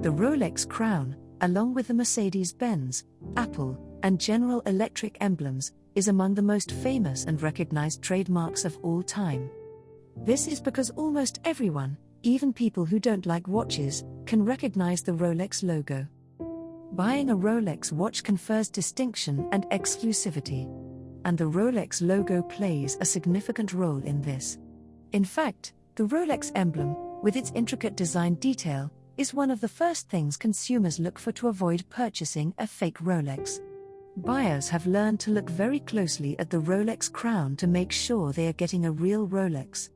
The Rolex crown, along with the Mercedes-Benz, Apple, and General Electric emblems, is among the most famous and recognized trademarks of all time. This is because almost everyone, even people who don't like watches, can recognize the Rolex logo. Buying a Rolex watch confers distinction and exclusivity. And the Rolex logo plays a significant role in this. In fact, the Rolex emblem, with its intricate design detail, is one of the first things consumers look for to avoid purchasing a fake Rolex. Buyers have learned to look very closely at the Rolex crown to make sure they are getting a real Rolex.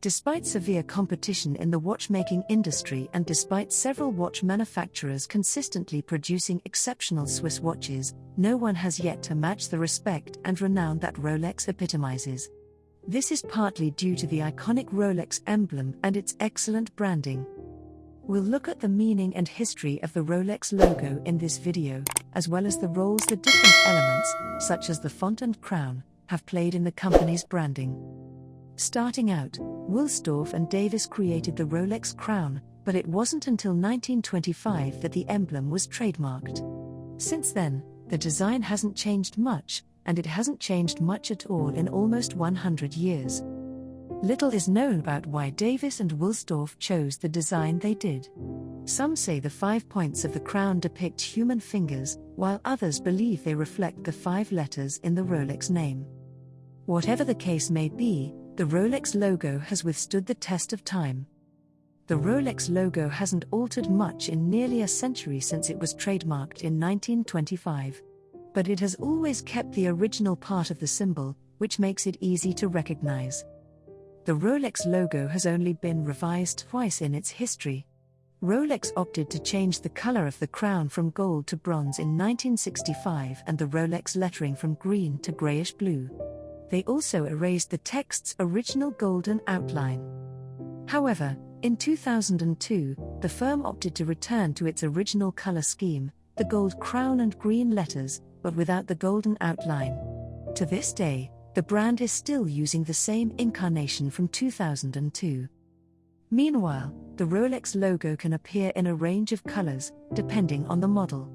Despite severe competition in the watchmaking industry and despite several watch manufacturers consistently producing exceptional Swiss watches, no one has yet to match the respect and renown that Rolex epitomizes. This is partly due to the iconic Rolex emblem and its excellent branding. We'll look at the meaning and history of the Rolex logo in this video, as well as the roles the different elements, such as the font and crown, have played in the company's branding. Starting out, Wilsdorf and Davis created the Rolex crown, but it wasn't until 1925 that the emblem was trademarked. Since then, the design hasn't changed much, and it hasn't changed much at all in almost 100 years. Little is known about why Davis and Wilsdorf chose the design they did. Some say the 5 points of the crown depict human fingers, while others believe they reflect the 5 letters in the Rolex name. Whatever the case may be, the Rolex logo has withstood the test of time. The Rolex logo hasn't altered much in nearly a century since it was trademarked in 1925. But it has always kept the original part of the symbol, which makes it easy to recognize. The Rolex logo has only been revised twice in its history. Rolex opted to change the color of the crown from gold to bronze in 1965 and the Rolex lettering from green to grayish-blue. They also erased the text's original golden outline. However, in 2002, the firm opted to return to its original color scheme, the gold crown and green letters, but without the golden outline. To this day, the brand is still using the same incarnation from 2002. Meanwhile, the Rolex logo can appear in a range of colors, depending on the model.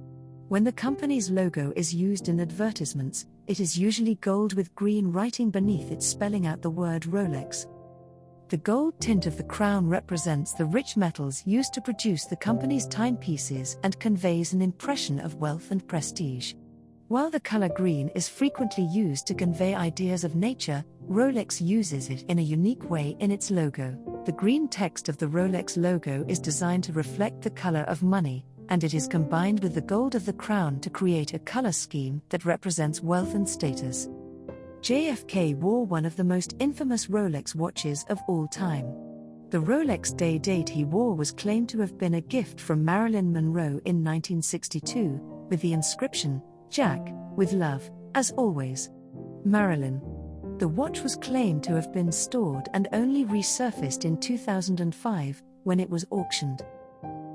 When the company's logo is used in advertisements, it is usually gold with green writing beneath it spelling out the word Rolex. The gold tint of the crown represents the rich metals used to produce the company's timepieces and conveys an impression of wealth and prestige. While the color green is frequently used to convey ideas of nature, Rolex uses it in a unique way in its logo. The green text of the Rolex logo is designed to reflect the color of money, and it is combined with the gold of the crown to create a color scheme that represents wealth and status. JFK wore one of the most infamous Rolex watches of all time. The Rolex day date he wore was claimed to have been a gift from Marilyn Monroe in 1962, with the inscription, "Jack, with love, as always. Marilyn." The watch was claimed to have been stored and only resurfaced in 2005, when it was auctioned.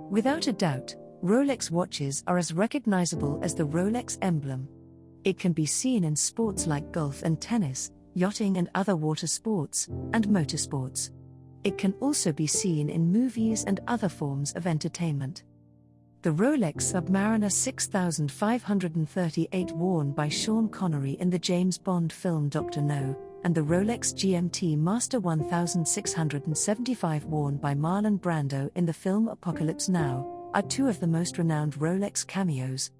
Without a doubt, Rolex watches are as recognizable as the Rolex emblem. It can be seen in sports like golf and tennis, yachting and other water sports, and motorsports. It can also be seen in movies and other forms of entertainment. The Rolex Submariner 6538 worn by Sean Connery in the James Bond film Dr. No, and the Rolex GMT Master 1675 worn by Marlon Brando in the film Apocalypse Now, are two of the most renowned Rolex cameos.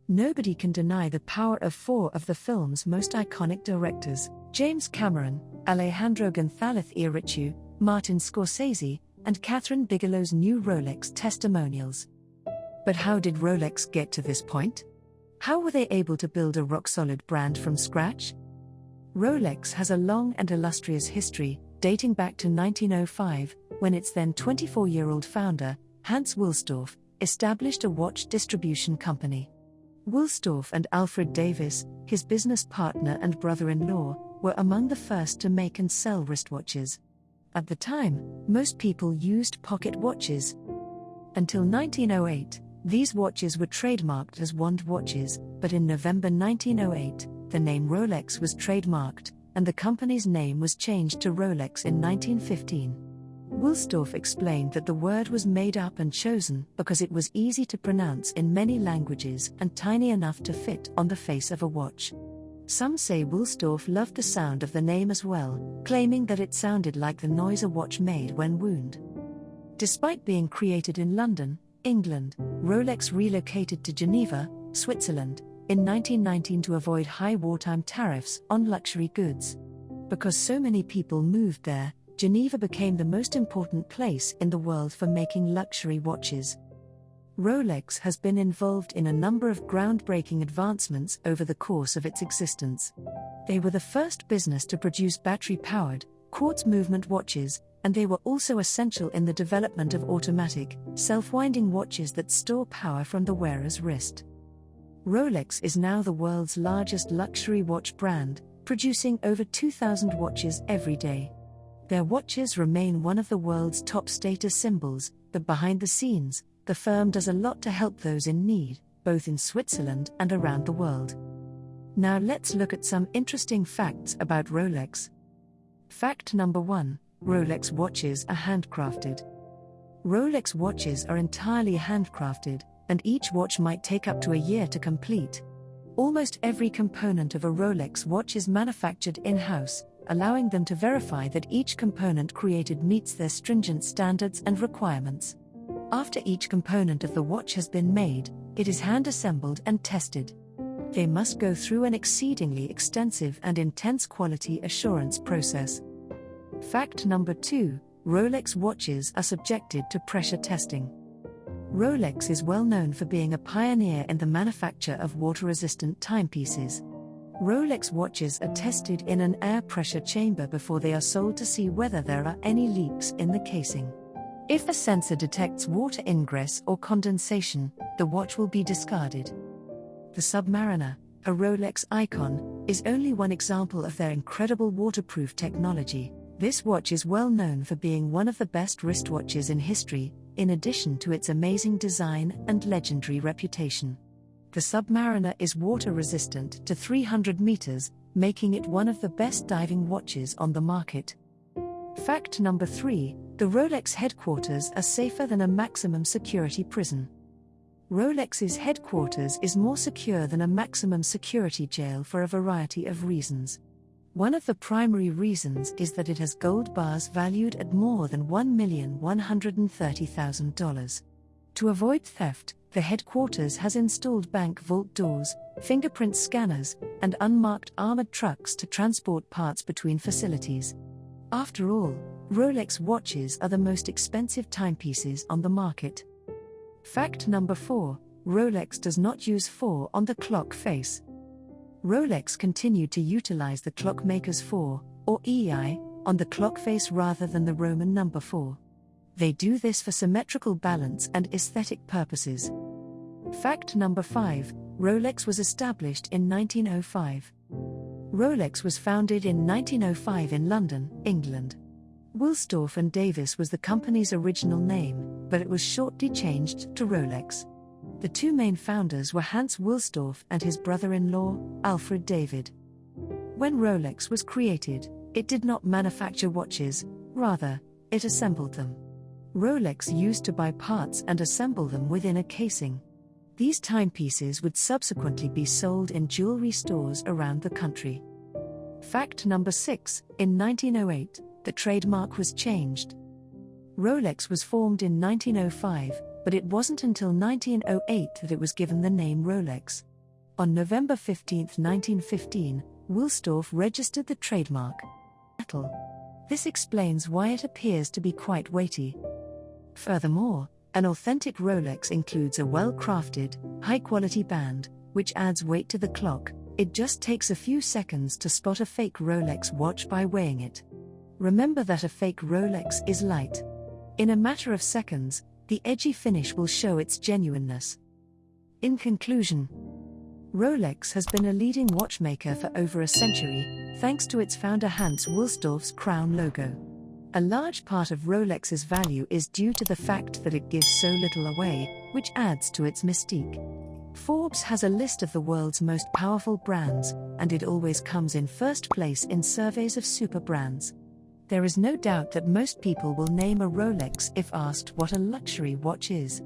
Nobody can deny the power of 4 of the film's most iconic directors, James Cameron, Alejandro González Iñárritu, Martin Scorsese, and Catherine Bigelow's new Rolex testimonials. But how did Rolex get to this point? How were they able to build a rock-solid brand from scratch? Rolex has a long and illustrious history, dating back to 1905, when its then 24-year-old founder, Hans Wilsdorf, established a watch distribution company. Wilsdorf and Alfred Davis, his business partner and brother-in-law, were among the first to make and sell wristwatches. At the time, most people used pocket watches. Until 1908, these watches were trademarked as wand watches, but in November 1908, the name Rolex was trademarked, and the company's name was changed to Rolex in 1915. Wilsdorf explained that the word was made up and chosen because it was easy to pronounce in many languages and tiny enough to fit on the face of a watch. Some say Wilsdorf loved the sound of the name as well, claiming that it sounded like the noise a watch made when wound. Despite being created in London, England, Rolex relocated to Geneva, Switzerland, in 1919 to avoid high wartime tariffs on luxury goods. Because so many people moved there, Geneva became the most important place in the world for making luxury watches. Rolex has been involved in a number of groundbreaking advancements over the course of its existence. They were the first business to produce battery-powered, quartz movement watches, and they were also essential in the development of automatic, self-winding watches that store power from the wearer's wrist. Rolex is now the world's largest luxury watch brand, producing over 2,000 watches every day. Their watches remain one of the world's top status symbols, but behind the scenes, the firm does a lot to help those in need, both in Switzerland and around the world. Now let's look at some interesting facts about Rolex. Fact number 1: Rolex watches are handcrafted. Rolex watches are entirely handcrafted, and each watch might take up to a year to complete. Almost every component of a Rolex watch is manufactured in-house, allowing them to verify that each component created meets their stringent standards and requirements. After each component of the watch has been made, it is hand-assembled and tested. They must go through an exceedingly extensive and intense quality assurance process. Fact number 2: Rolex watches are subjected to pressure testing. Rolex is well known for being a pioneer in the manufacture of water-resistant timepieces. Rolex watches are tested in an air pressure chamber before they are sold to see whether there are any leaks in the casing. If a sensor detects water ingress or condensation, the watch will be discarded. The Submariner, a Rolex icon, is only one example of their incredible waterproof technology. This watch is well known for being one of the best wristwatches in history, in addition to its amazing design and legendary reputation. The Submariner is water-resistant to 300 meters, making it one of the best diving watches on the market. Fact number 3: the Rolex headquarters are safer than a maximum security prison. Rolex's headquarters is more secure than a maximum security jail for a variety of reasons. One of the primary reasons is that it has gold bars valued at more than $1,130,000. To avoid theft, the headquarters has installed bank vault doors, fingerprint scanners, and unmarked armored trucks to transport parts between facilities. After all, Rolex watches are the most expensive timepieces on the market. Fact number 4: Rolex does not use 4 on the clock face. Rolex continued to utilize the clockmaker's 4, or EI, on the clock face rather than the Roman number 4. They do this for symmetrical balance and aesthetic purposes. Fact number 5: Rolex was established in 1905. Rolex was founded in 1905 in London, England. Wilsdorf and Davis was the company's original name, but it was shortly changed to Rolex. The two main founders were Hans Wilsdorf and his brother-in-law, Alfred David. When Rolex was created, it did not manufacture watches, rather, it assembled them. Rolex used to buy parts and assemble them within a casing. These timepieces would subsequently be sold in jewelry stores around the country. Fact number 6: in 1908, the trademark was changed. Rolex was formed in 1905, but it wasn't until 1908 that it was given the name Rolex. On November 15, 1915, Wilsdorf registered the trademark. This explains why it appears to be quite weighty. Furthermore, an authentic Rolex includes a well-crafted, high-quality band, which adds weight to the clock. It just takes a few seconds to spot a fake Rolex watch by weighing it. Remember that a fake Rolex is light. In a matter of seconds, the edgy finish will show its genuineness. In conclusion, Rolex has been a leading watchmaker for over a century, thanks to its founder Hans Wilsdorf's crown logo. A large part of Rolex's value is due to the fact that it gives so little away, which adds to its mystique. Forbes has a list of the world's most powerful brands, and it always comes in first place in surveys of super brands. There is no doubt that most people will name a Rolex if asked what a luxury watch is.